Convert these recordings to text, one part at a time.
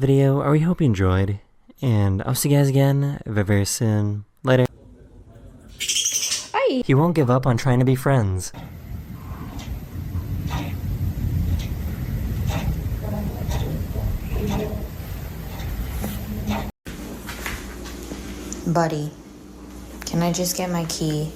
video, or we hope you enjoyed, and I'll see you guys again very, very soon. Later. Hi. He won't give up on trying to be friends. Buddy, can I just get my key?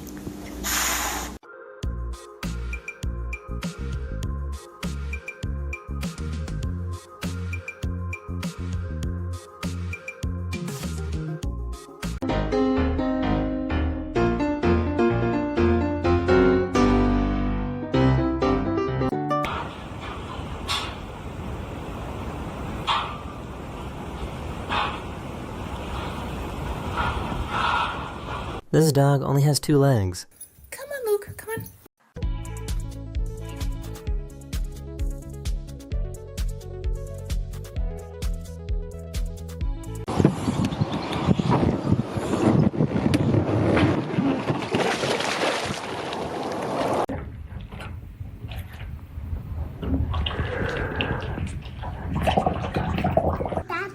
This dog only has 2 legs. Come on, Luke, come on.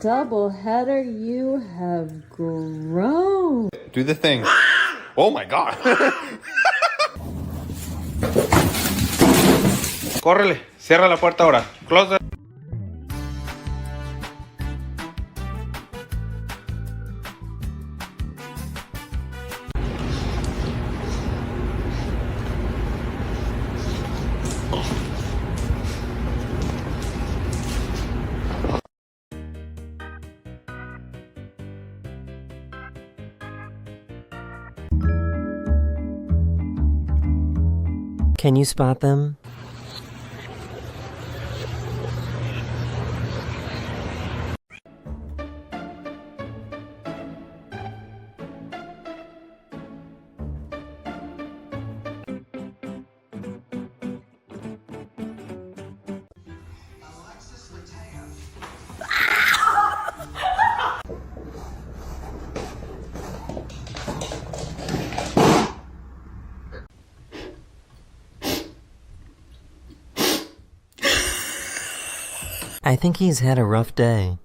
Double header, you have grown. Do the thing. Oh my god. Córrele, cierra la puerta ahora. Close the... Can you spot them? I think he's had a rough day.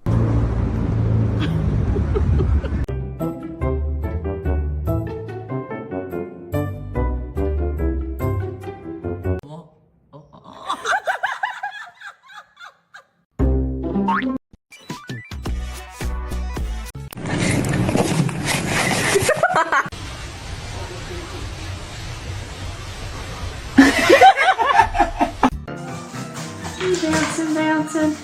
Dancing, dancing.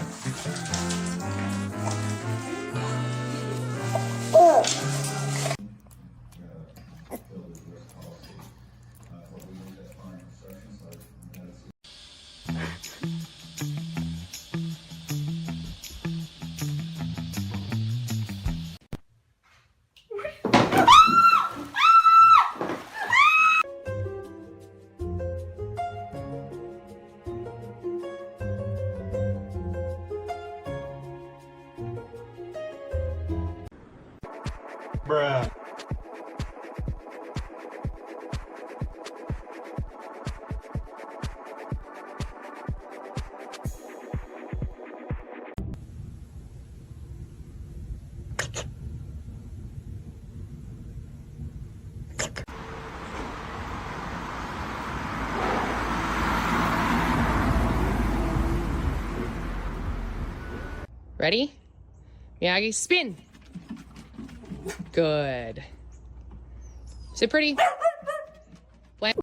Bruh. Ready? Miyagi, spin. Good. Sit pretty. Plant.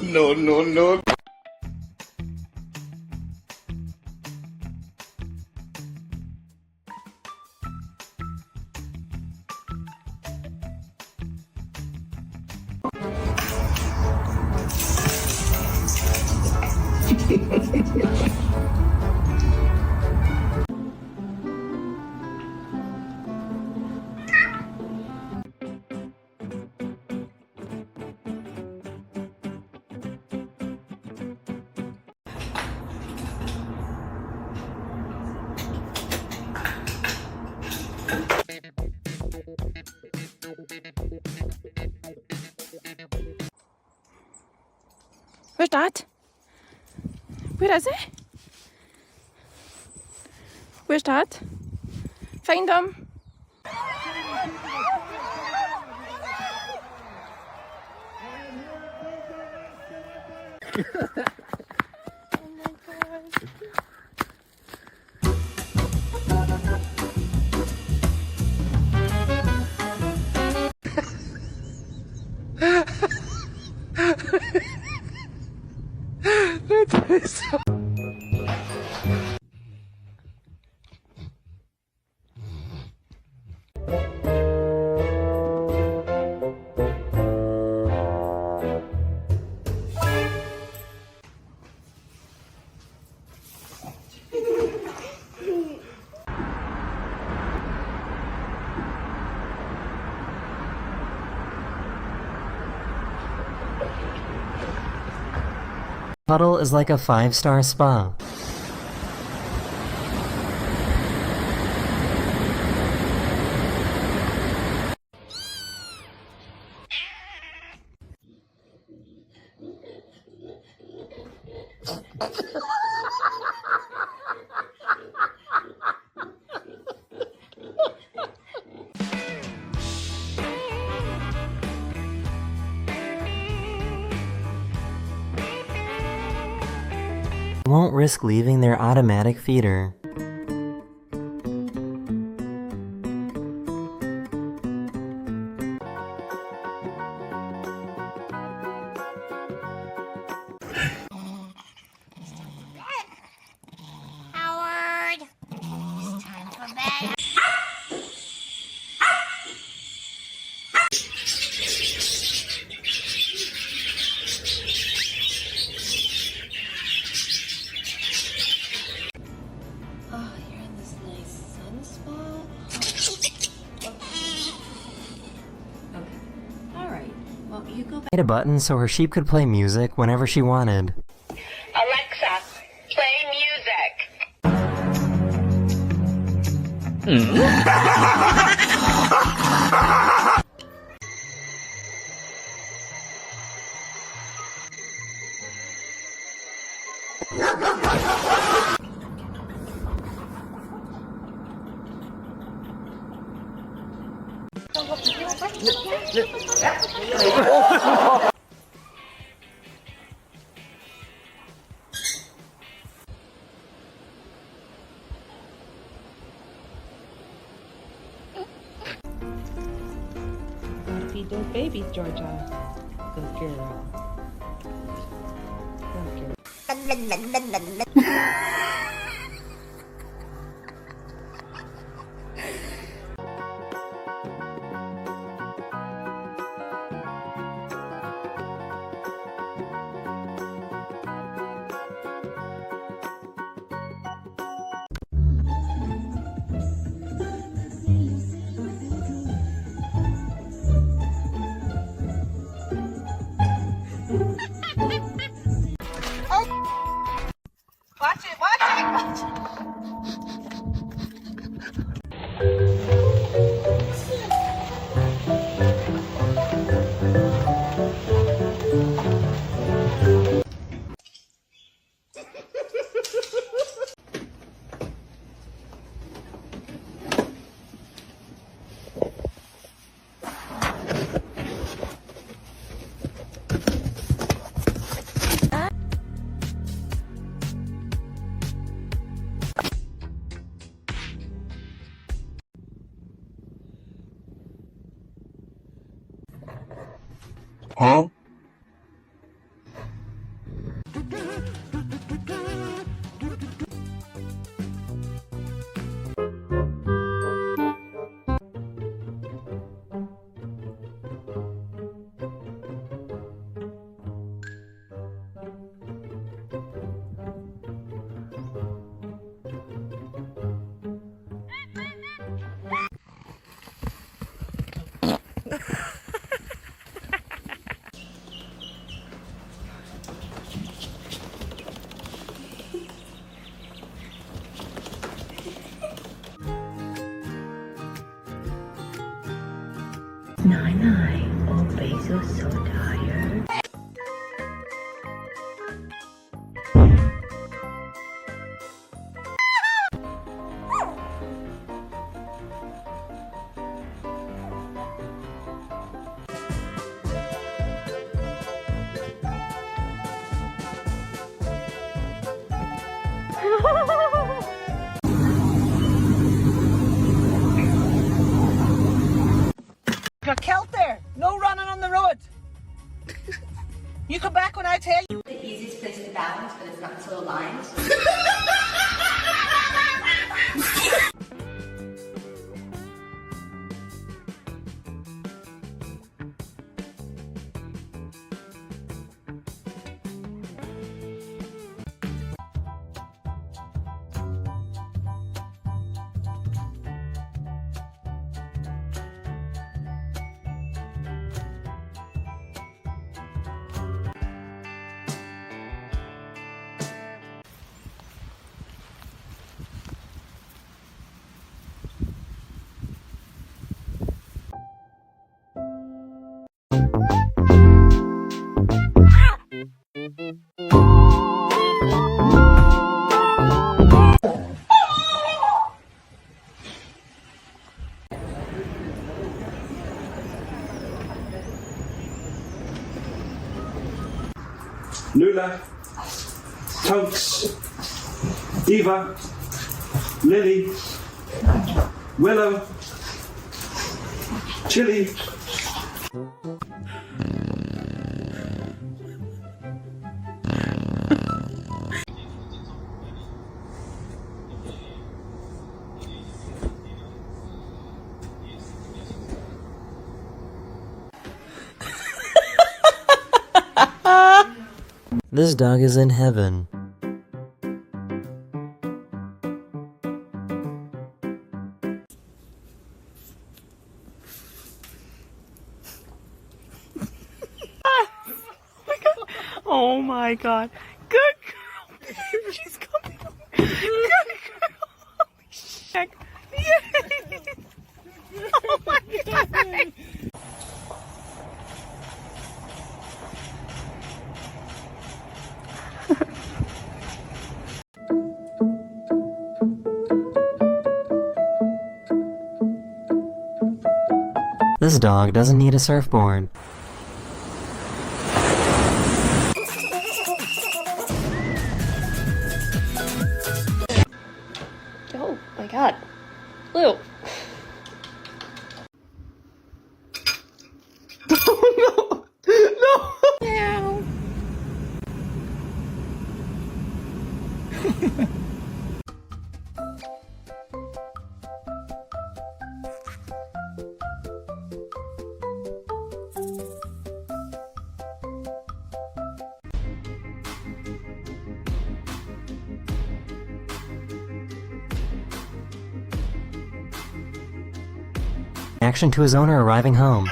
No, no, no. Where's that? Where is it? Where's that? Find him. Puddle is like a 5-star spa. Won't risk leaving their automatic feeder. Howard, it's time for bed. Oh, you're in this nice sunspot. Okay. All right. Well, you go back. Made a button so her sheep could play music whenever she wanted. Alexa, play music. Gotta feed those babies, Georgia. Good girl. Good girl. Watch it, watch it, watch it. Huh? Nine, oh, Basil's so tired. Got killed there. No running on the road. You come back when I tell you. The easiest place to balance, but it's not so aligned. Lula, Totes, Eva, Lily, Willow, Chili. This dog is in heaven. Oh my god. Good girl, babe. She's coming home. Good girl. Holy shit. Yay. Oh my god. This dog doesn't need a surfboard. Oh my god. Lou. Oh no! No! Meow. Action to his owner arriving home.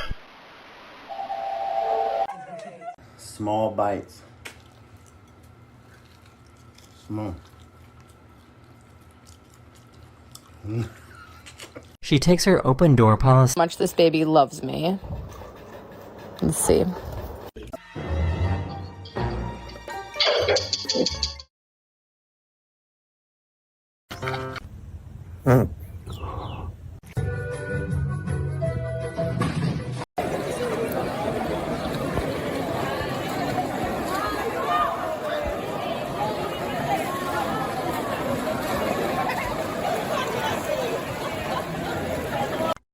Small bites. Small. She takes her open door policy. Much this baby loves me. Let's see.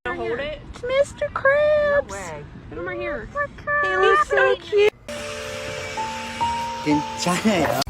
Hold it. It's Mr. Krabs. No way. Put him right here. He looks so cute. 괜찮아요.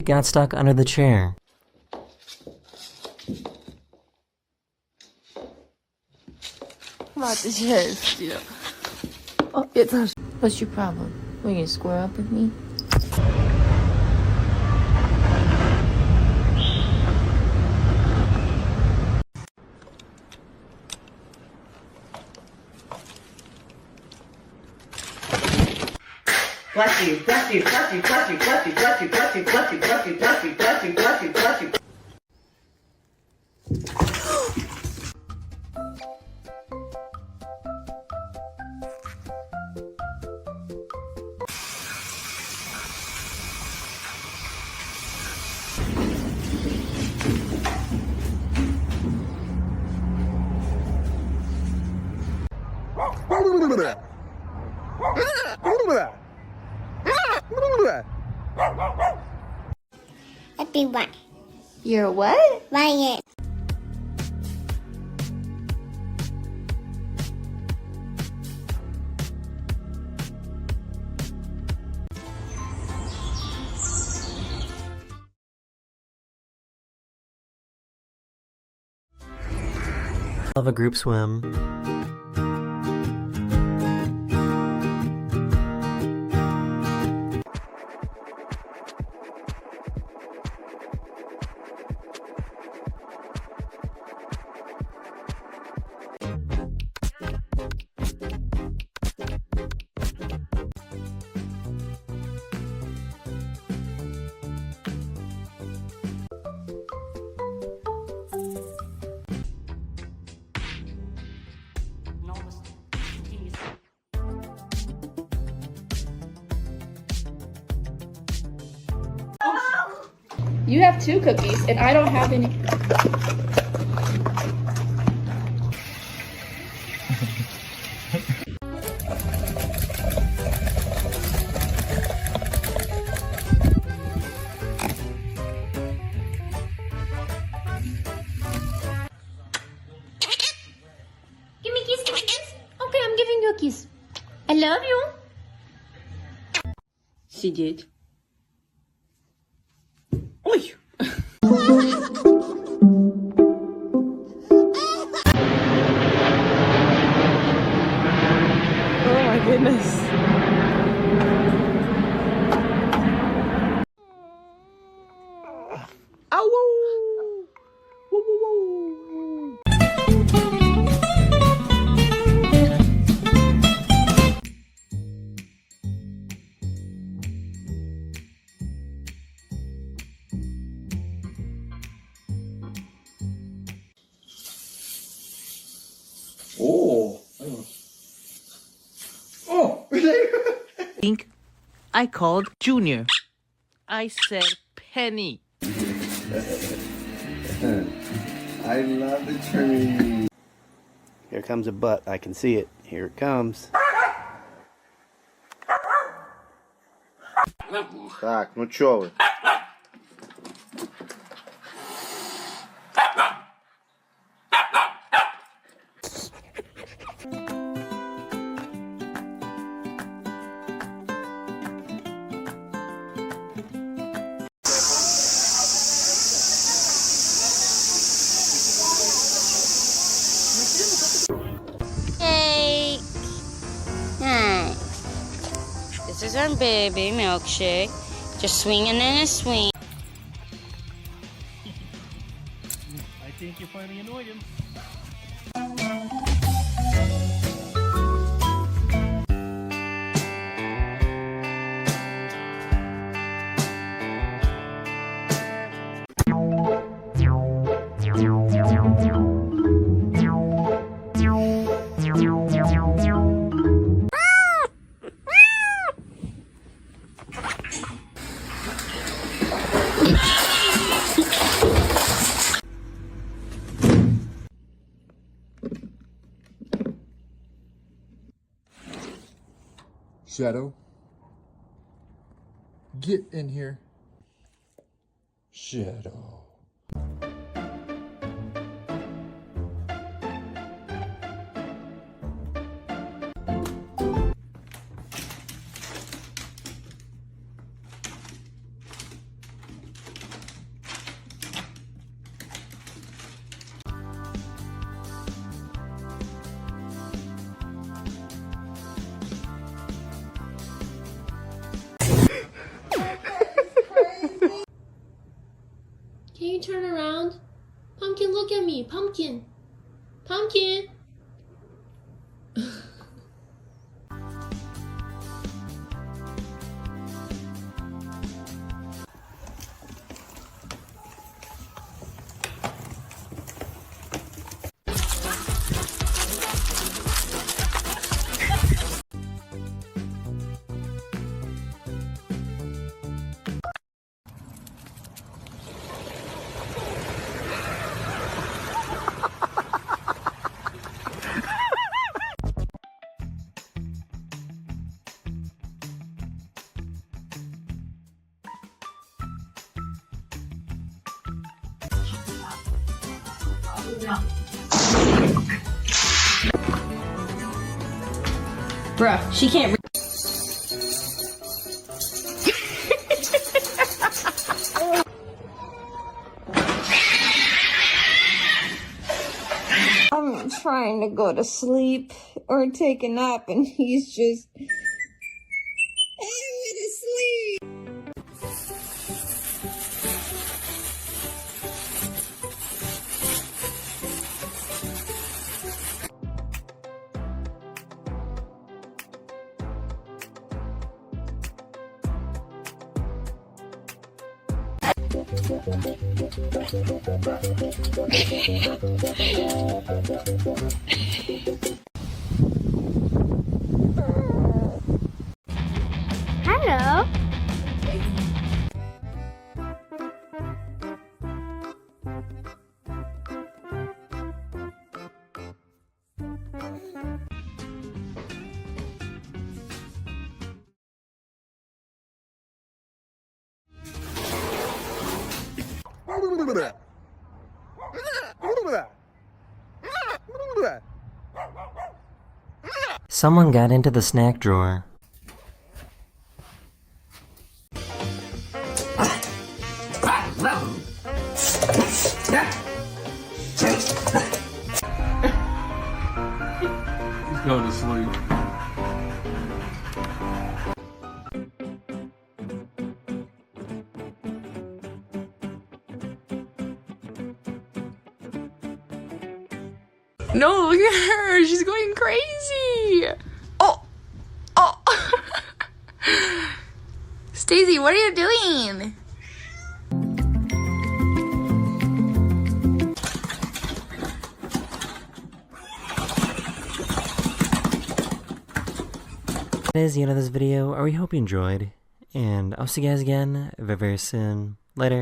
Got stuck under the chair. What's your problem? Are you gonna square up with me? Bless you, bless you, bless you, bless you, bless you, bless you, bless you, bless you, bless you, bless you, bless you, bless you, bless you. Happy one. You're what? Ryan. Love a group swim. You have 2 cookies, and I don't have any. Give me kisses. Okay, I'm giving you a kiss. I love you. Сидеть. Ой. Oh my goodness. Oh. Oh. Think I called Junior. I said Penny. I love the tree. Here comes a butt. I can see it. Here it comes. Так, ну чё вы? Hey. Hi. This is our baby milkshake. Just swinging in a swing. I think you finally annoyed him. Shadow, get in here. Shadow. turn around? Pumpkin, look at me. Pumpkin. Pumpkin. Bruh, she can't read. I'm trying to go to sleep or take a nap, and he's just. I want to sleep. Hello. Someone got into the snack drawer. He's going to sleep. No, look at her. She's going crazy. Oh. Oh. Stacey, what are you doing? That is the end of this video. I hope you enjoyed. And I'll see you guys again very, very soon. Later.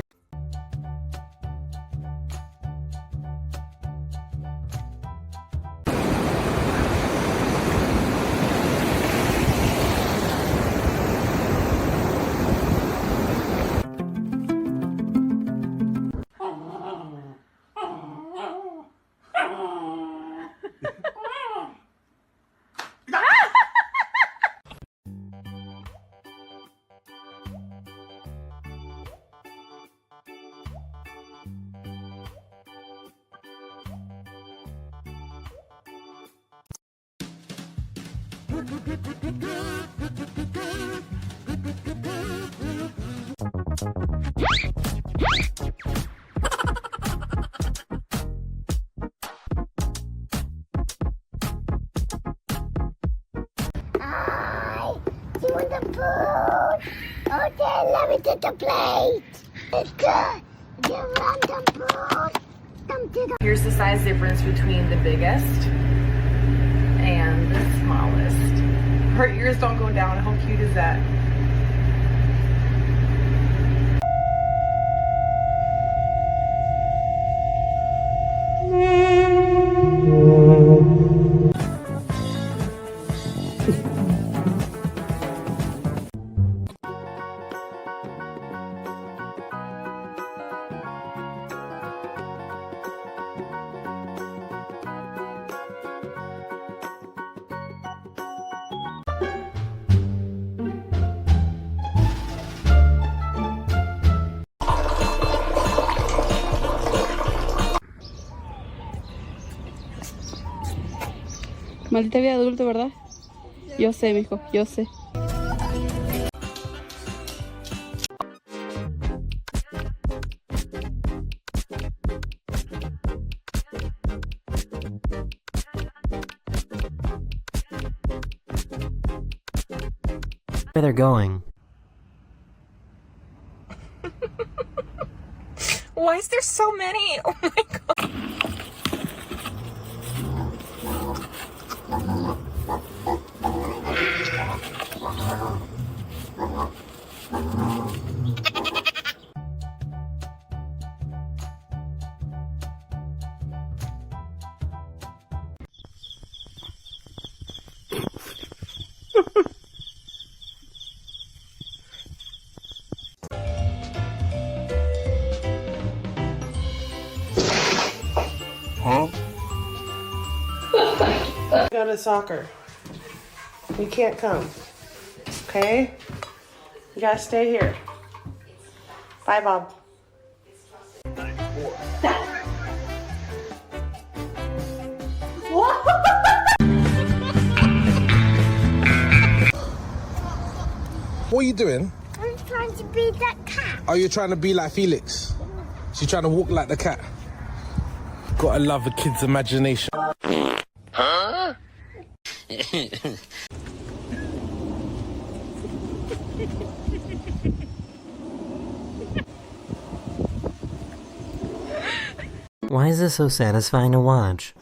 You want the food? Okay, let me take the plate. It's good. You want the food? Come to the. Here's the size difference between the biggest and the smallest. Her ears don't go down. How cute is that? Maldita vida de adulto, ¿verdad? Yo sé, mijo, yo sé. Where they're going. Why is there so many? Oh my god. Go to soccer. You can't come. Okay? You gotta stay here. Bye, Bob. What are you doing? I'm trying to be that cat. Are you trying to be like Felix? So you're trying to walk like the cat? Gotta love a kid's imagination. Huh? Why is this so satisfying to watch?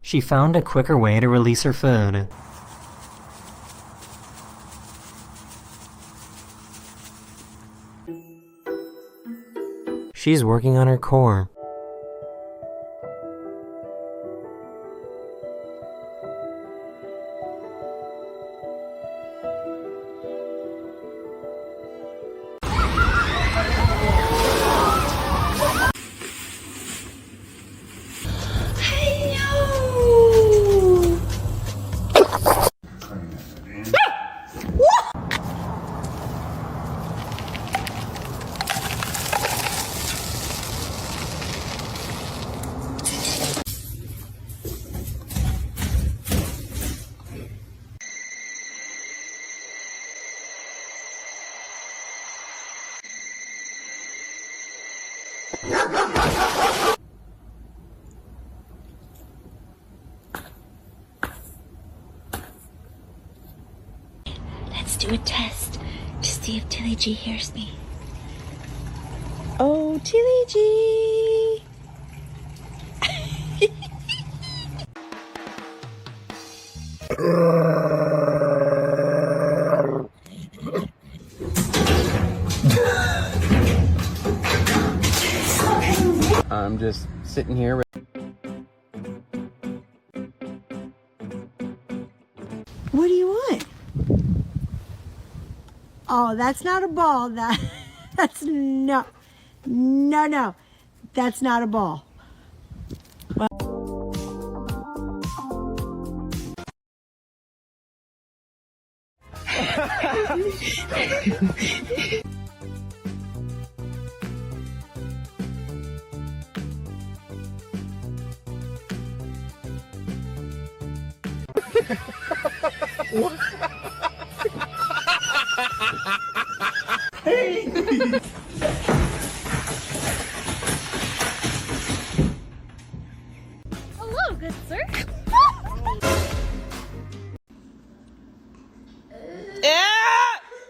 She found a quicker way to release her food. She's working on her core. Let's do a test to see if Tilly G hears me. Oh, Tilly G. I'm just sitting here. What do you want? Oh, that's not a ball. That's no. That's not a ball. Hello, good sir.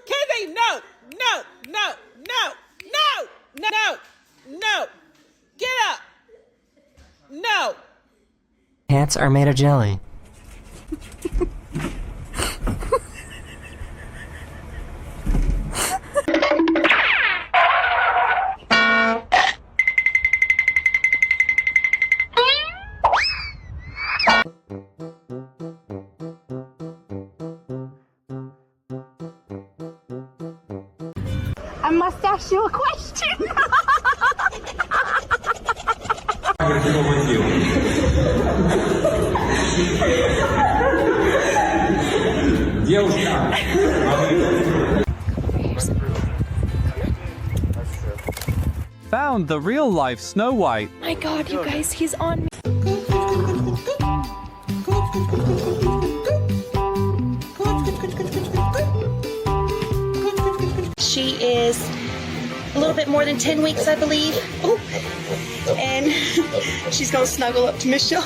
Kizzy, no. Get up. No. Cats are made of jelly. I must ask you a question. I'm going to go with you. Found the real life Snow White. My God, you guys, he's on me. She is a little bit more than 10 weeks, I believe. Oh, and she's gonna snuggle up to Michelle.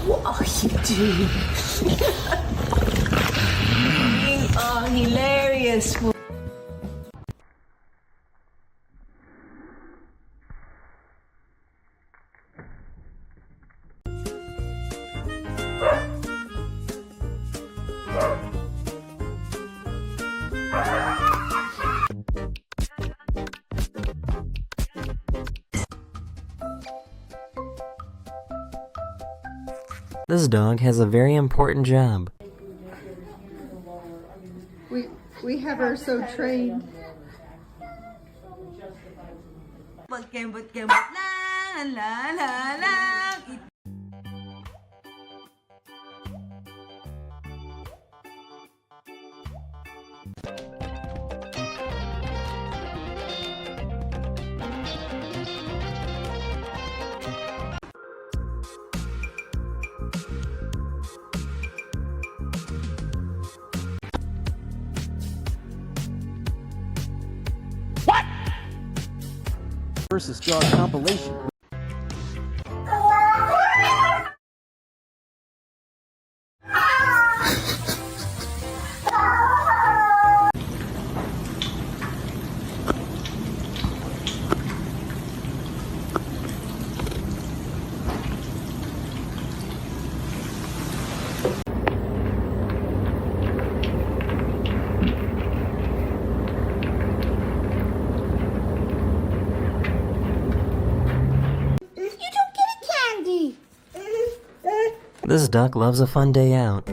What are you doing? You are hilarious. This dog has a very important job. We have her so trained. Versus dog compilation. This duck loves a fun day out.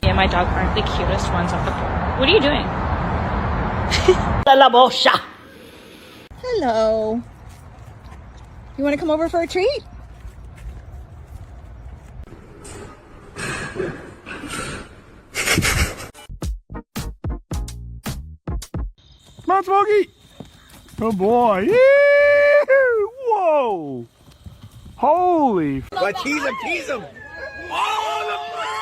Me and my dog aren't the cutest ones at the pool. What are you doing? Hello. You want to come over for a treat? Come on, Smokey. Oh boy. Yee-hoo! Whoa. Holy. But tease him, tease him.